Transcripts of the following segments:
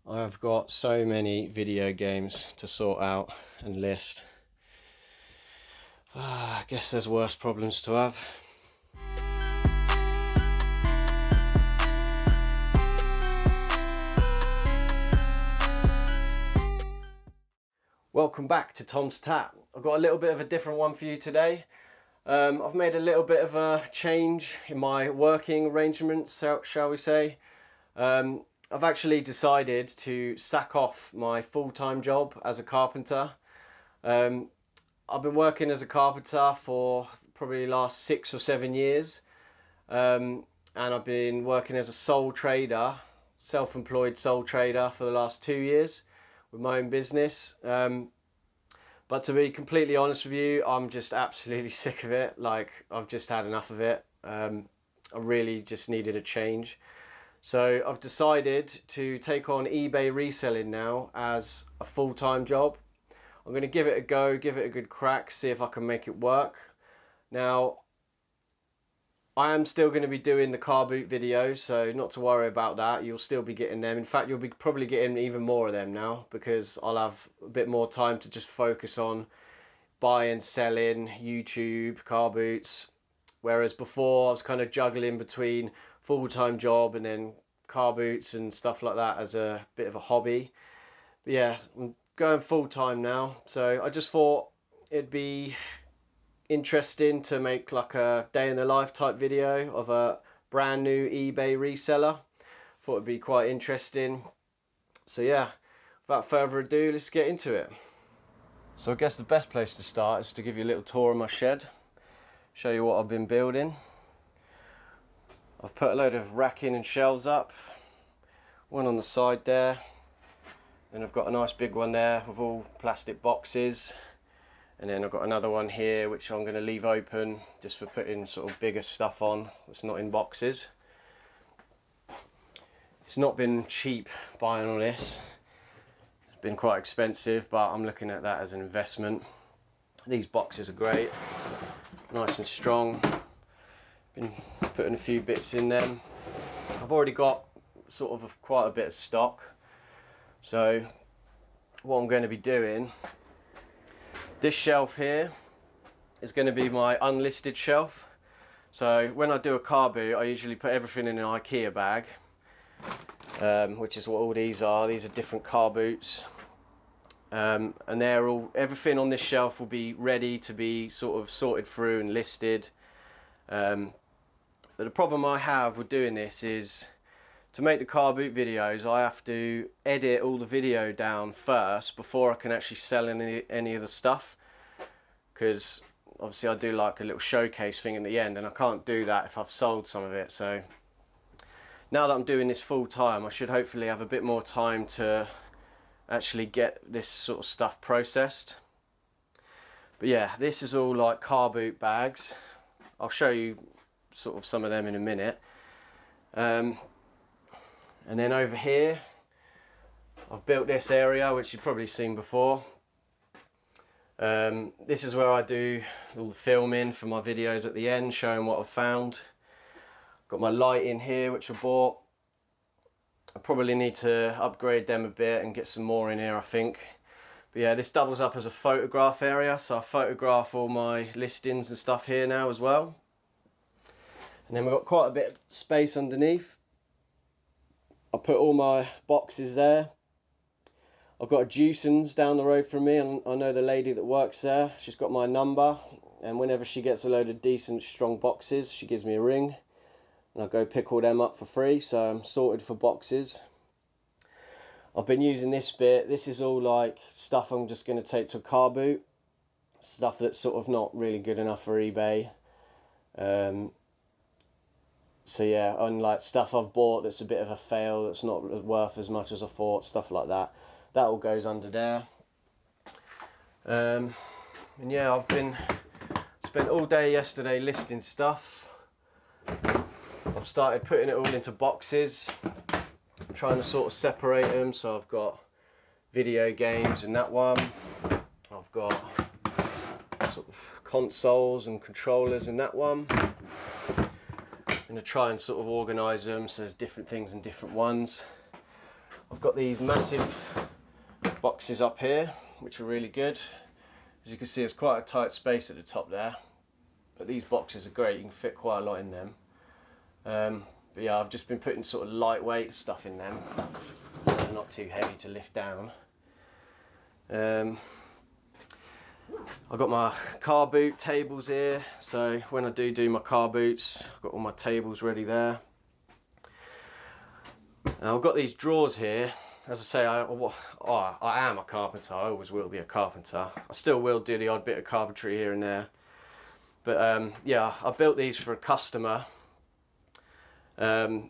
I've got so many video games to sort out and list. I guess there's worse problems to have. Welcome back to Tom's Tap. I've got a little bit of a different one for you today. I've made a little bit of a change in my working arrangements, shall we say. I've actually decided to sack off my full-time job as a carpenter. I've been working as a carpenter for probably the last 6 or 7 years. And I've been working as a sole trader, self-employed sole trader for the last 2 years with my own business. But to be completely honest with you, I'm just absolutely sick of it. Like, I've just had enough of it. I really just needed a change. So I've decided to take on eBay reselling now as a full-time job. I'm going to give it a go, give it a good crack, see if I can make it work. Now, I am still going to be doing the car boot videos, so not to worry about that. You'll still be getting them. In fact, you'll be probably getting even more of them now, because I'll have a bit more time to just focus on buying, selling, YouTube, car boots. Whereas before I was kind of juggling between full-time job and then car boots and stuff like that as a bit of a hobby. But yeah, I'm going full-time now, so I just thought it'd be interesting to make like a day in the life type video of a brand new eBay reseller. Thought it'd be quite interesting. So yeah, without further ado, let's get into it. So I guess the best place to start is to give you a little tour of my shed, show you what I've been building. I've put a load of racking and shelves up, one on the side there, and I've got a nice big one there with all plastic boxes. And then I've got another one here which I'm going to leave open just for putting sort of bigger stuff on that's not in boxes. It's not been cheap buying all this. It's been quite expensive, but I'm looking at that as an investment. These boxes are great, nice and strong. Been putting a few bits in them. I've already got sort of quite a bit of stock. So what I'm going to be doing, this shelf here is going to be my unlisted shelf. So when I do a car boot, I usually put everything in an IKEA bag, which is what all these are. These are different car boots, and they're all, everything on this shelf will be ready to be sort of sorted through and listed. But the problem I have with doing this is, to make the car boot videos, I have to edit all the video down first before I can actually sell any of the stuff, because obviously I do like a little showcase thing in the end, and I can't do that if I've sold some of it. So now that I'm doing this full time, I should hopefully have a bit more time to actually get this sort of stuff processed. But yeah, this is all like car boot bags. I'll show you sort of some of them in a minute. And then over here, I've built this area, which you've probably seen before. This is where I do all the filming for my videos at the end, showing what I've found. Got my light in here, which I bought. I probably need to upgrade them a bit and get some more in here, I think. But yeah, this doubles up as a photograph area, so I photograph all my listings and stuff here now as well. And then we've got quite a bit of space underneath. I put all my boxes there. I've got a Juicens down the road from me, and I know the lady that works there. She's got my number, and whenever she gets a load of decent strong boxes, she gives me a ring, and I go pick all them up for free. So I'm sorted for boxes. I've been using this bit. This is all like stuff I'm just going to take to a car boot, stuff that's sort of not really good enough for eBay. So yeah, unlike stuff I've bought that's a bit of a fail, that's not worth as much as I thought, stuff like that. That all goes under there. And yeah, I've spent all day yesterday listing stuff. I've started putting it all into boxes, trying to sort of separate them. So I've got video games in that one. I've got sort of consoles and controllers in that one. I'm going to try and sort of organise them so there's different things in different ones. I've got these massive boxes up here, which are really good. As you can see, it's quite a tight space at the top there, but these boxes are great. You can fit quite a lot in them. But yeah, I've just been putting sort of lightweight stuff in them, so they're not too heavy to lift down. I've got my car boot tables here, so when I do my car boots, I've got all my tables ready there. Now I've got these drawers here. As I say, I am a carpenter. I always will be a carpenter. I still will do the odd bit of carpentry here and there. But yeah, I built these for a customer. But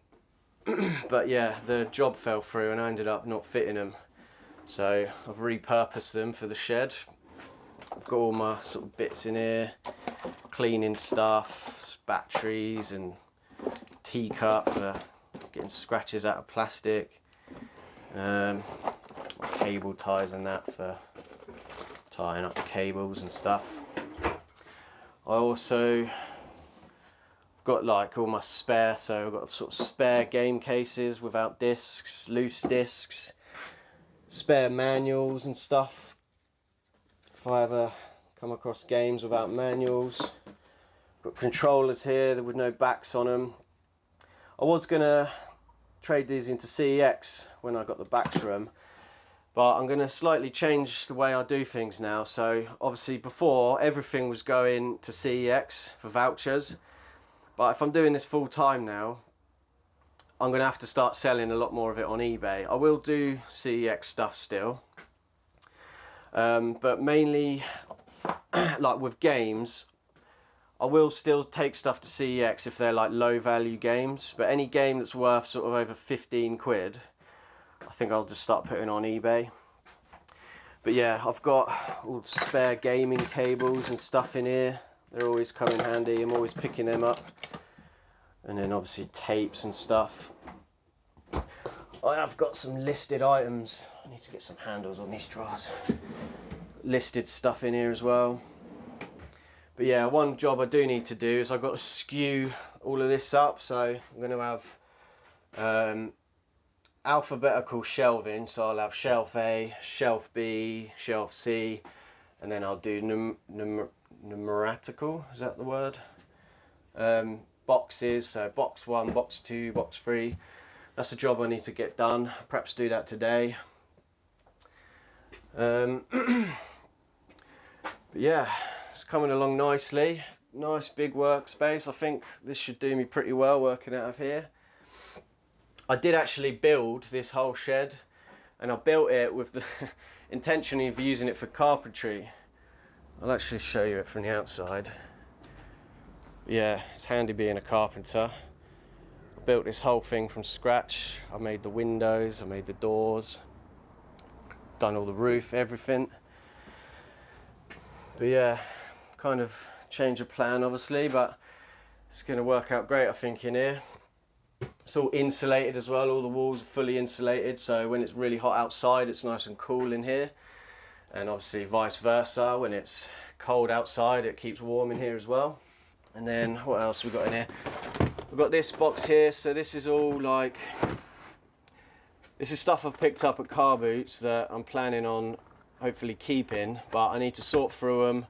yeah, the job fell through and I ended up not fitting them. So I've repurposed them for the shed. I've got all my sort of bits in here, cleaning stuff, batteries and teacup for getting scratches out of plastic. Cable ties and that for tying up the cables and stuff. I also got like all my spare, so I've got sort of spare game cases without discs, loose discs, spare manuals and stuff if I ever come across games without manuals. Got controllers here with no backs on them. I was gonna trade these into CEX when I got the backs for them, but I'm gonna slightly change the way I do things now. So obviously before everything was going to CEX for vouchers, but if I'm doing this full time now, I'm gonna have to start selling a lot more of it on eBay. I will do CEX stuff still, but mainly like with games, I will still take stuff to CEX if they're like low value games, but any game that's worth sort of over 15 quid, I think I'll just start putting on eBay. But yeah, I've got all spare gaming cables and stuff in here. They're always come in handy. I'm always picking them up. And then obviously tapes and stuff. I have got some listed items. I need to get some handles on these drawers. Listed stuff in here as well. But yeah, one job I do need to do is I've got to skew all of this up. So I'm going to have alphabetical shelving. So I'll have shelf A, shelf B, shelf C, and then I'll do numerical, is that the word? Boxes, so box 1, box 2, box 3. That's a job I need to get done. Perhaps do that today. But yeah, it's coming along nicely. Nice big workspace. I think this should do me pretty well working out of here. I did actually build this whole shed, and I built it with the intention of using it for carpentry. I'll actually show you it from the outside. Yeah, it's handy being a carpenter. I built this whole thing from scratch. I made the windows, I made the doors, done all the roof, everything. But yeah, kind of change of plan obviously, but it's going to work out great I think in here. It's all insulated as well, all the walls are fully insulated, so when it's really hot outside it's nice and cool in here, and obviously vice versa, when it's cold outside it keeps warm in here as well. And then what else we got in here? We've got this box here, so this is all like, this is stuff I've picked up at car boots that I'm planning on hopefully keeping, but I need to sort through them.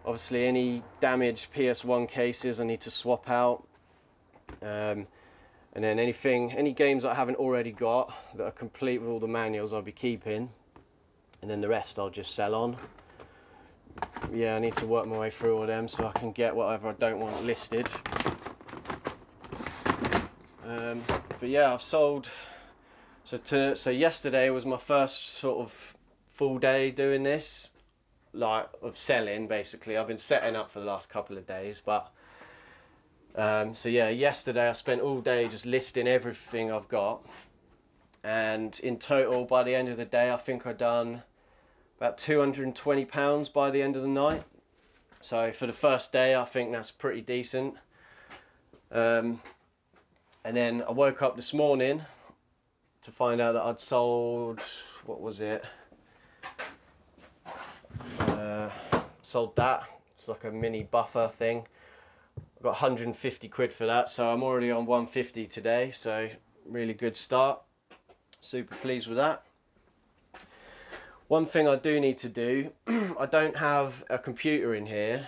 Obviously any damaged PS1 cases I need to swap out, and then any games that I haven't already got that are complete with all the manuals I'll be keeping, and then the rest I'll just sell on. Yeah, I need to work my way through all them so I can get whatever I don't want listed. But yeah, I've sold, so yesterday was my first sort of full day doing this, like of selling basically. I've been setting up for the last couple of days, but so yeah, yesterday I spent all day just listing everything I've got, and in total by the end of the day I think I've done about £220 by the end of the night. So for the first day I think that's pretty decent. And then I woke up this morning to find out that I'd sold, what was it? Sold that. It's like a mini buffer thing. I got 150 quid for that, so I'm already on 150 today, so really good start. Super pleased with that. One thing I do need to do, I don't have a computer in here,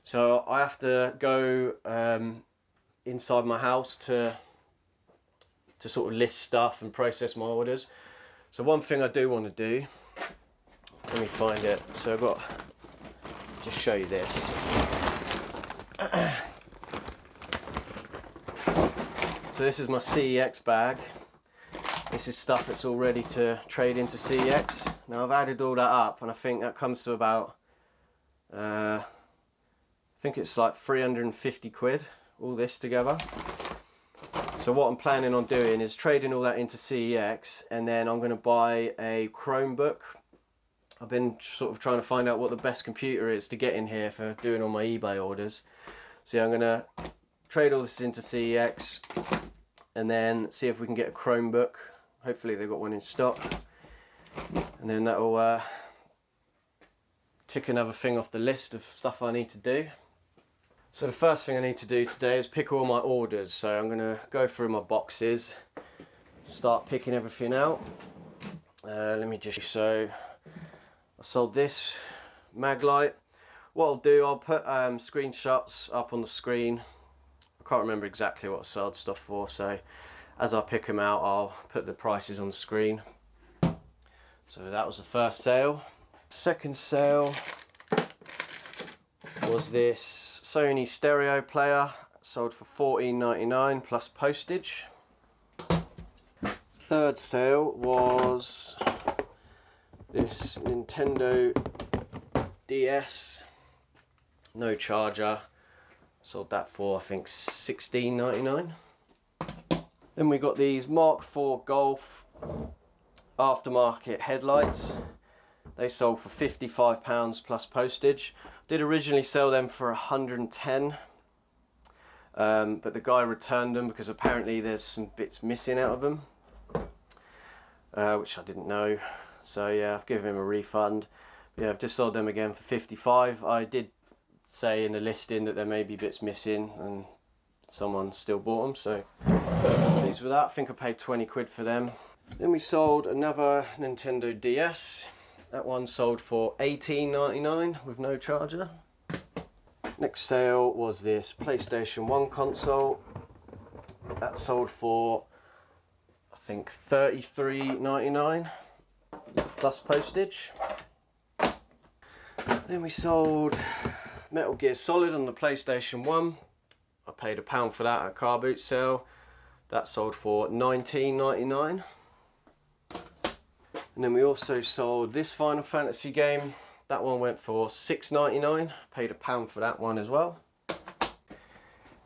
so I have to go inside my house to sort of list stuff and process my orders. So one thing I do want to do, let me find it. So I've got, just show you this. So this is my CEX bag. This is stuff that's all ready to trade into CEX. Now I've added all that up and I think that comes to about, I think it's like 350 quid, all this together. So what I'm planning on doing is trading all that into CEX, and then I'm going to buy a Chromebook. I've been sort of trying to find out what the best computer is to get in here for doing all my eBay orders. So I'm going to trade all this into CEX and then see if we can get a Chromebook. Hopefully they've got one in stock, and then that'll tick another thing off the list of stuff I need to do. So the first thing I need to do today is pick all my orders. So I'm going to go through my boxes, start picking everything out. Let me just, so I sold this mag light. What I'll do, I'll put screenshots up on the screen. I can't remember exactly what I sold stuff for, so as I pick them out I'll put the prices on the screen. So that was the first sale. Second sale was this Sony stereo player, sold for $14.99 plus postage. Third sale was this Nintendo DS, no charger, sold that for I think $16.99. Then we got these Mark IV Golf aftermarket headlights. They sold for £55 plus postage. Did originally sell them for 110, but the guy returned them because apparently there's some bits missing out of them, which I didn't know. So yeah, I've given him a refund. Yeah, I've just sold them again for 55. I did say in the listing that there may be bits missing, and someone still bought them, so pleased with that. I think I paid 20 quid for them. Then we sold another Nintendo DS. That one sold for $18.99 with no charger. Next sale was this PlayStation 1 console. That sold for I think $33.99 plus postage. Then we sold Metal Gear Solid on the PlayStation 1. I paid £1 for that at a car boot sale. That sold for $19.99. And then we also sold this Final Fantasy game. That one went for $6.99. Paid £1 for that one as well.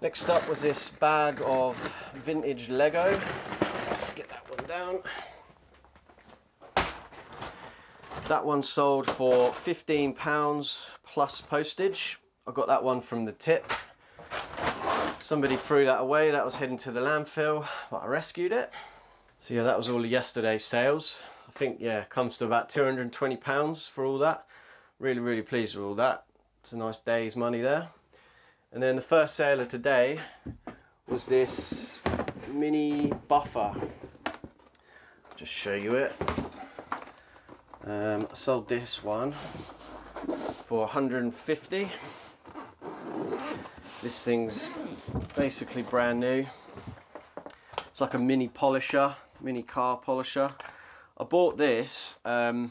Next up was this bag of vintage Lego. Let's get that one down. That one sold for £15 plus postage. I got that one from the tip. Somebody threw that away. That was heading to the landfill, but I rescued it. So yeah, that was all of yesterday's sales. I think, yeah, it comes to about £220 for all that. Really pleased with all that. It's a nice day's money there. And then the first sale of today was this mini buffer. Just show you it. I sold this one for 150. This thing's basically brand new. It's like a mini polisher, mini car polisher. I bought this, I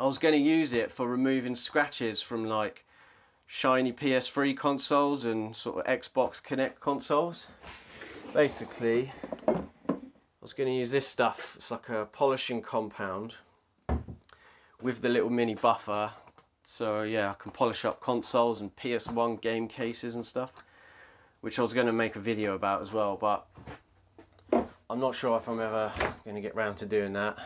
was going to use it for removing scratches from like shiny PS3 consoles and sort of Xbox Connect consoles. Basically, I was going to use this stuff. It's like a polishing compound with the little mini buffer. So yeah, I can polish up consoles and PS1 game cases and stuff, which I was going to make a video about as well, but I'm not sure if I'm ever going to get round to doing that.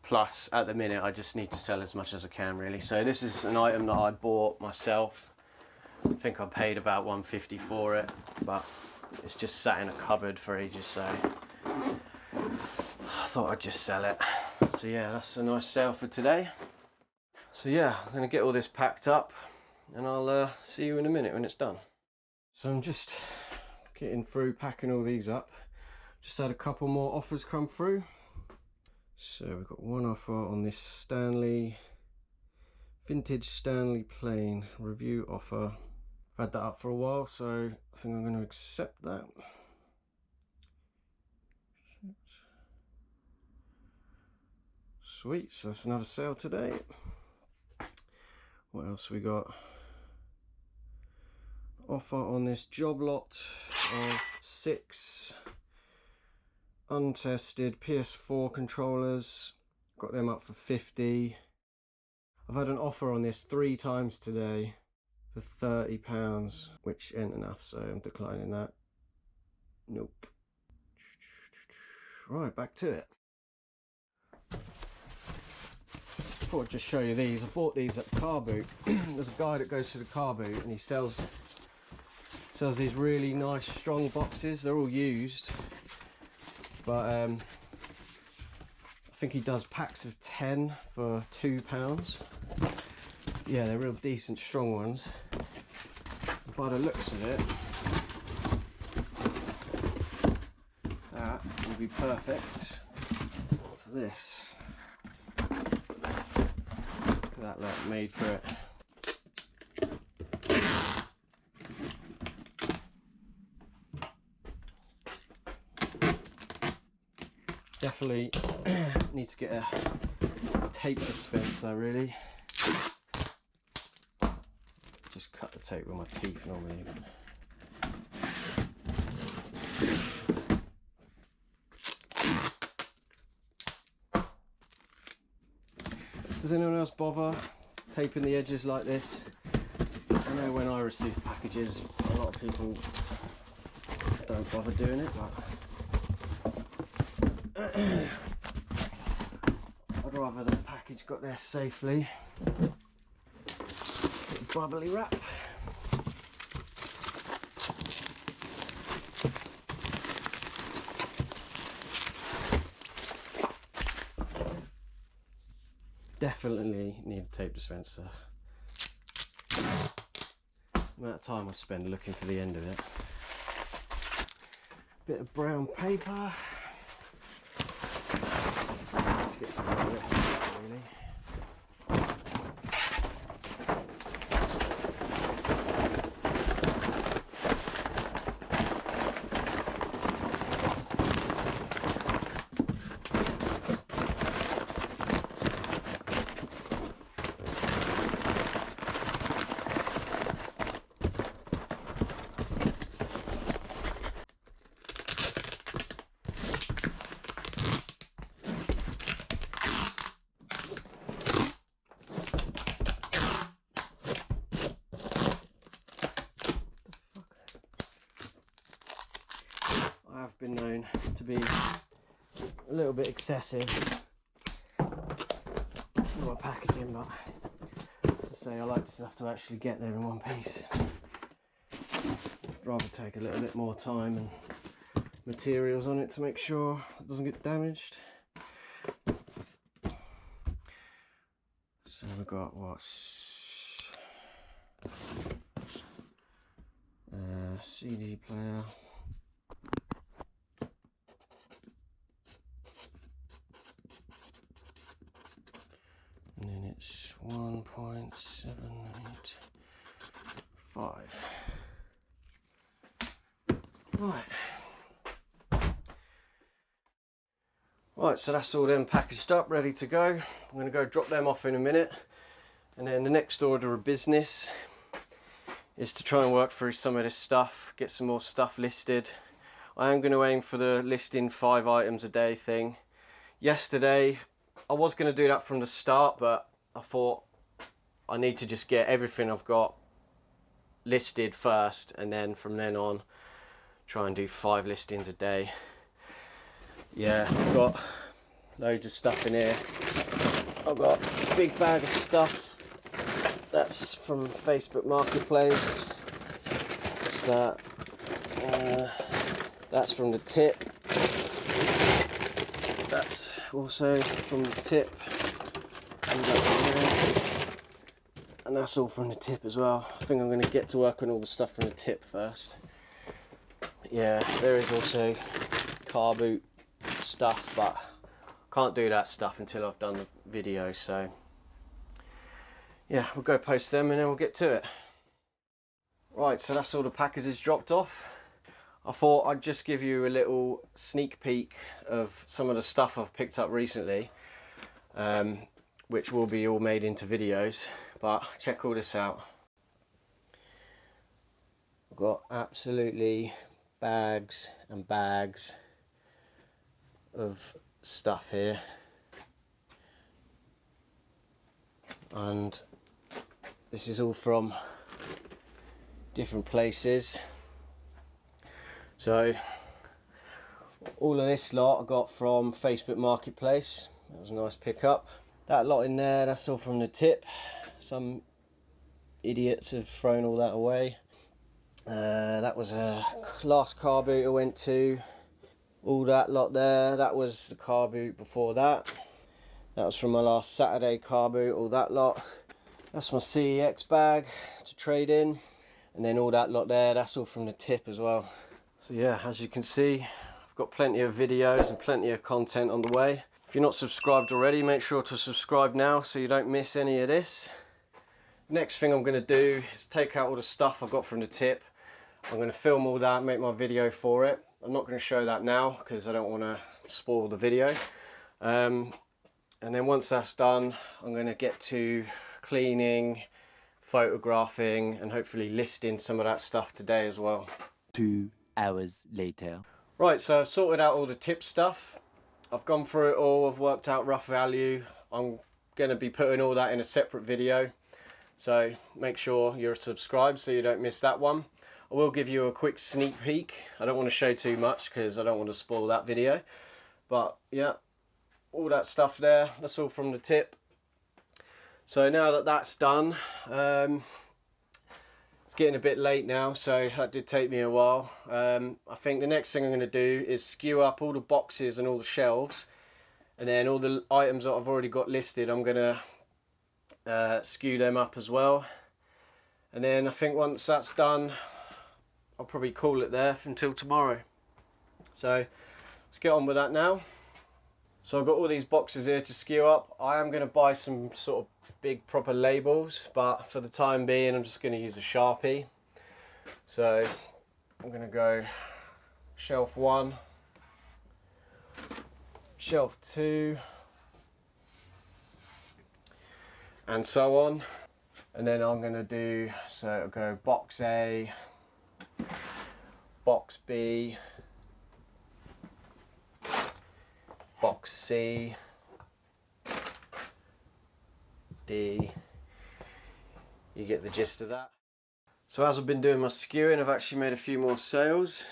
Plus, at the minute, I just need to sell as much as I can, really. So this is an item that I bought myself. I think I paid about 150 for it, but it's just sat in a cupboard for ages, so I thought I'd just sell it. So yeah, that's a nice sale for today. So yeah, I'm going to get all this packed up, and I'll see you in a minute when it's done. So I'm just getting through packing all these up. Just had a couple more offers come through. So we've got one offer on this Stanley, vintage Stanley plain review offer. I've had that up for a while, so I think I'm going to accept that. Sweet, so that's another sale today. What else we got? Offer on this job lot of 6 untested PS4 controllers. Got them up for 50. I've had an offer on this 3 times today for £30, which ain't enough, so I'm declining that. Nope. Right, back to it. I thought I'd just show you these. I bought these at Carboot. There's a guy that goes to the Carboot and he sells these really nice strong boxes. They're all used, but I think he does packs of 10 for £2. Yeah, they're real decent strong ones. By the looks of it, that will be perfect for this. That look made for it. Definitely need to get a tape dispenser, really. Just cut the tape with my teeth normally. Does anyone else bother taping the edges like this? I know when I receive packages, a lot of people don't bother doing it, but I'd rather the package got there safely. Bubbly wrap. Definitely need a tape dispenser. The amount of time I spend looking for the end of it. Bit of brown paper. Let's get some of this, really. Been known to be a little bit excessive with my packaging, but as I say, I like stuff to actually get there in one piece. I'd rather take a little bit more time and materials on it to make sure it doesn't get damaged. So we've got CD player. And then it's 1.785. Right, so that's all them packaged up, ready to go. I'm going to go drop them off in a minute. And then the next order of business is to try and work through some of this stuff, get some more stuff listed. I am going to aim for the listing 5 items a day thing. Yesterday, I was going to do that from the start, but I thought I need to just get everything I've got listed first, and then from then on try and do 5 listings a day. Yeah, I've got loads of stuff in here. I've got a big bag of stuff that's from Facebook Marketplace. What's that? That's from the tip. That's also from the tip. And that's all from the tip as well. I think I'm going to get to work on all the stuff from the tip first. Yeah, there is also a carboot stuff, but I can't do that stuff until I've done the video. So yeah, we'll go post them and then we'll get to it. Right, so that's all the packages dropped off. I thought I'd just give you a little sneak peek of some of the stuff I've picked up recently, which will be all made into videos, but check all this out. I've got absolutely bags and bags of stuff here, and this is all from different places. So all of this lot I got from Facebook Marketplace. That was a nice pickup. That lot in there, that's all from the tip. Some idiots have thrown all that away. That was a last car boot I went to. All that lot there, that was the car boot before that. That was from my last Saturday car boot, all that lot. That's my CEX bag to trade in. And then all that lot there, that's all from the tip as well. So yeah, as you can see, I've got plenty of videos and plenty of content on the way. If you're not subscribed already, make sure to subscribe now so you don't miss any of this. Next thing I'm going to do is take out all the stuff I got from the tip. I'm going to film all that, make my video for it. I'm not going to show that now because I don't want to spoil the video. And then once that's done, I'm going to get to cleaning, photographing, and hopefully listing some of that stuff today as well. 2 hours later. Right, so I've sorted out all the tip stuff. I've gone through it all, I've worked out rough value. I'm going to be putting all that in a separate video. So make sure you're subscribed so you don't miss that one. I will give you a quick sneak peek. I don't want to show too much because I don't want to spoil that video. But yeah, all that stuff there, that's all from the tip. So now that that's done, it's getting a bit late now, so that did take me a while. I think the next thing I'm going to do is skew up all the boxes and all the shelves, and then all the items that I've already got listed, I'm going to skew them up as well. And then I think once that's done, I'll probably call it there until tomorrow. So let's get on with that now. So I've got all these boxes here to skew up. I am going to buy some sort of big proper labels, but for the time being I'm just going to use a Sharpie. So I'm going to go shelf 1, shelf 2, and so on. And then I'm going to do, so I'll go box A, box B, box C, D. You get the gist of that. So as I've been doing my skewing, I've actually made a few more sales.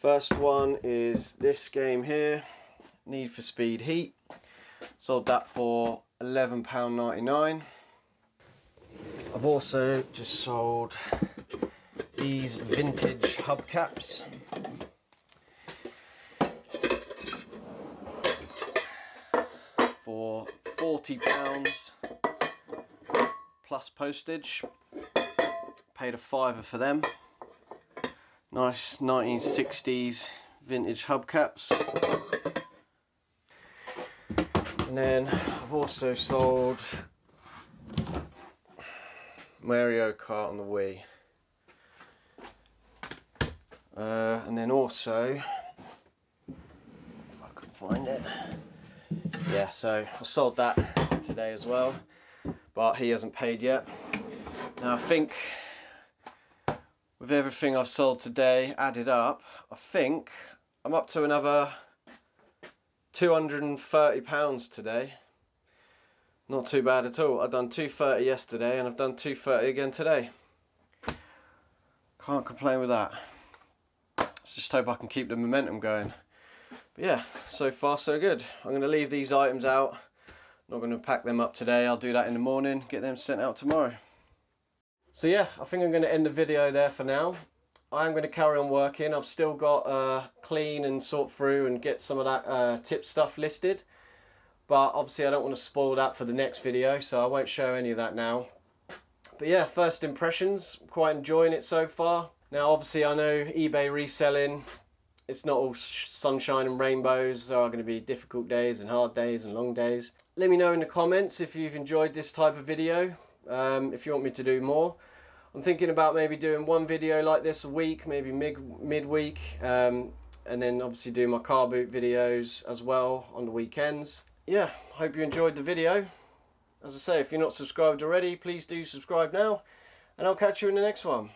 First one is this game here, Need for Speed Heat. Sold that for £11.99. I've also just sold these vintage hubcaps. For £40 plus postage. Paid a £5 for them. Nice 1960s vintage hubcaps. And then I've also sold Mario Kart on the Wii. And then also, if I can find it, yeah, so I sold that today as well, but he hasn't paid yet. Now I think with everything I've sold today added up, I think I'm up to another £230 today. Not too bad at all. I've done 230 yesterday and I've done 230 again today. Can't complain with that. Let's just hope I can keep the momentum going. But yeah, so far so good. I'm going to leave these items out. Not going to pack them up today. I'll do that in the morning, get them sent out tomorrow. So yeah, I think I'm going to end the video there for now. I am going to carry on working. I've still got clean and sort through and get some of that tip stuff listed. But obviously I don't want to spoil that for the next video, so I won't show any of that now. But yeah, first impressions, quite enjoying it so far. Now obviously I know eBay reselling It's not all sunshine and rainbows. There are going to be difficult days and hard days and long days. Let me know in the comments if you've enjoyed this type of video, if you want me to do more. I'm thinking about maybe doing one video like this a week, maybe midweek, and then obviously do my car boot videos as well on the weekends. Yeah, hope you enjoyed the video. As I say, if you're not subscribed already, please do subscribe now, and I'll catch you in the next one.